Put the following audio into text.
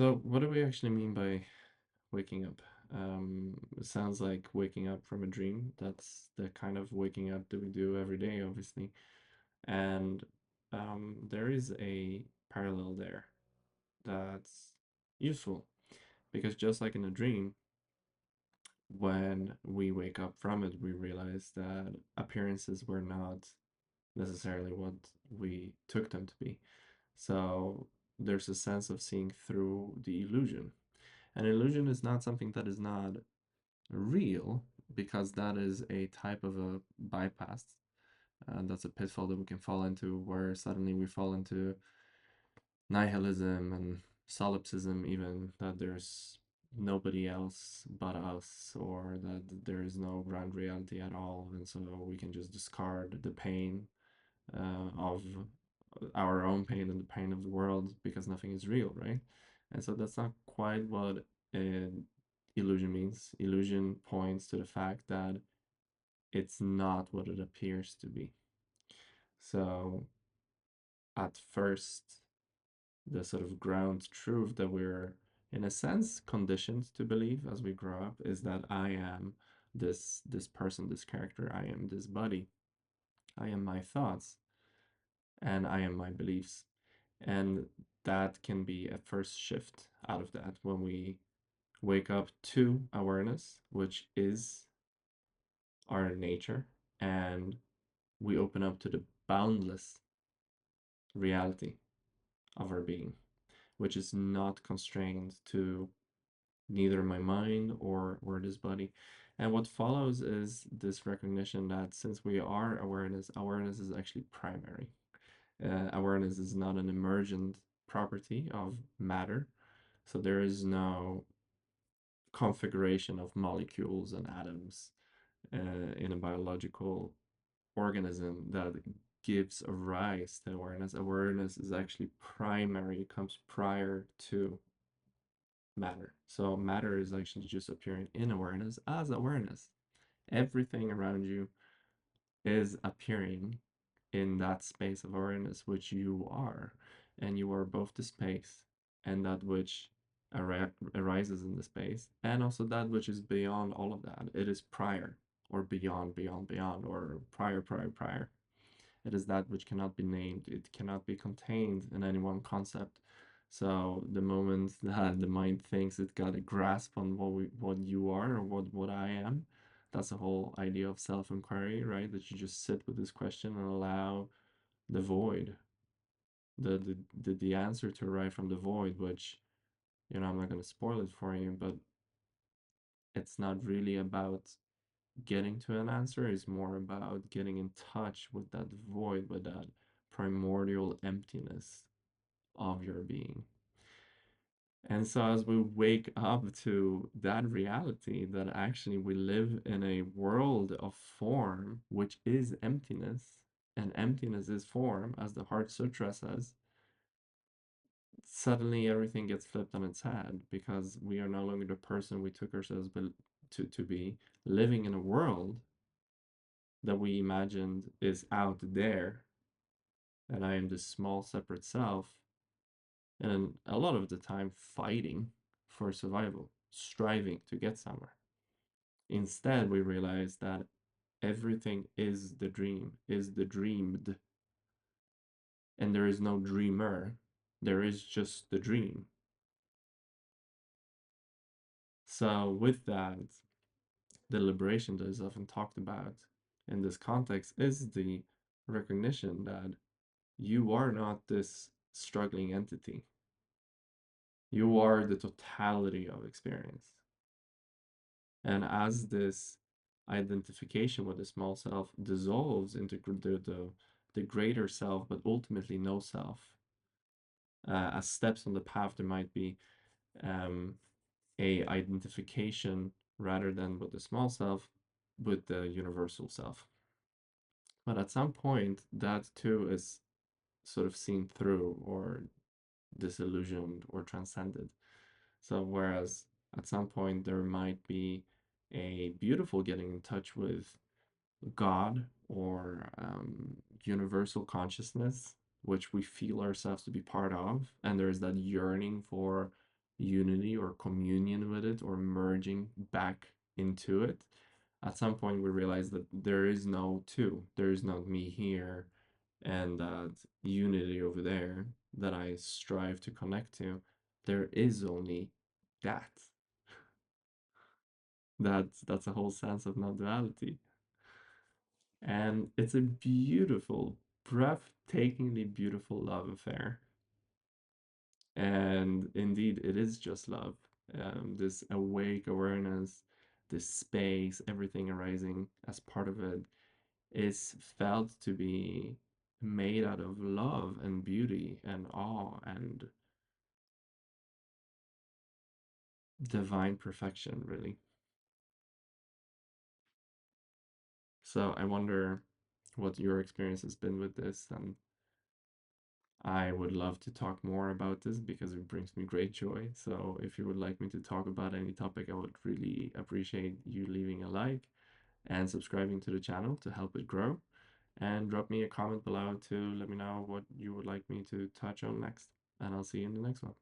So, what do we actually mean by waking up? It sounds like waking up from a dream. That's the kind of waking up that we do every day, obviously. And there is a parallel there that's useful because just like in a dream, when we wake up from it, we realize that appearances were not necessarily what we took them to be. So there's a sense of seeing through the illusion. An illusion is not something that is not real, because that is a type of a bypass. And that's a pitfall that we can fall into, where suddenly we fall into nihilism and solipsism, even that there's nobody else but us, or that there is no ground reality at all. And so we can just discard the pain of our own pain and the pain of the world because nothing is real, right? And so that's not quite what illusion means. Illusion points to the fact that it's not what it appears to be. So at first, the sort of ground truth that we're, in a sense, conditioned to believe as we grow up is that I am this person, this character, I am this body, I am my thoughts, and I am my beliefs. And that can be a first shift out of that when we wake up to awareness, which is our nature, and we open up to the boundless reality of our being, which is not constrained to neither my mind or this body. And what follows is this recognition that since we are awareness, awareness is actually primary. Awareness is not an emergent property of matter. So there is no configuration of molecules and atoms in a biological organism that gives a rise to awareness. Awareness is actually primary, it comes prior to matter. So matter is actually just appearing in awareness as awareness. Everything around you is appearing in that space of awareness, which you are. And you are both the space and that which arises in the space, and also that which is beyond all of that. It is prior, or beyond, beyond, beyond, or prior, prior, prior. It is that which cannot be named, it cannot be contained in any one concept. So the moment that the mind thinks it got a grasp on what you are, or what I am, that's the whole idea of self-inquiry, right? That you just sit with this question and allow the void, the answer to arrive from the void, which, I'm not going to spoil it for you, but it's not really about getting to an answer, is more about getting in touch with that void, with that primordial emptiness of your being. And so, as we wake up to that reality, that actually we live in a world of form, which is emptiness, and emptiness is form, as the Heart Sutra says, suddenly everything gets flipped on its head, because we are no longer the person we took ourselves to be, living in a world that we imagined is out there, and I am this small separate self, and a lot of the time fighting for survival, striving to get somewhere. Instead, we realize that everything is the dream, is the dreamed, and there is no dreamer, there is just the dream. So, with that, the liberation that is often talked about in this context is the recognition that you are not this struggling entity. You are the totality of experience. And as this identification with the small self dissolves into the greater self, but ultimately no self, as steps on the path, there might be um, a identification rather than with the small self, with the universal self. But at some point, that too is sort of seen through, or disillusioned, or transcended. So whereas at some point there might be a beautiful getting in touch with God, or universal consciousness, which we feel ourselves to be part of, and there's that yearning for unity or communion with it or merging back into it, at some point we realize that there is no two. There is not me here and that unity over there that I strive to connect to. There is only that. That's a whole sense of non-duality. And it's a beautiful, breathtakingly beautiful love affair. And indeed, it is just love. This awake awareness, this space, everything arising as part of it is felt to be made out of love and beauty and awe and divine perfection, really. So I wonder what your experience has been with this, and I would love to talk more about this because it brings me great joy. So if you would like me to talk about any topic, I would really appreciate you leaving a like and subscribing to the channel to help it grow. And drop me a comment below to let me know what you would like me to touch on next. And I'll see you in the next one.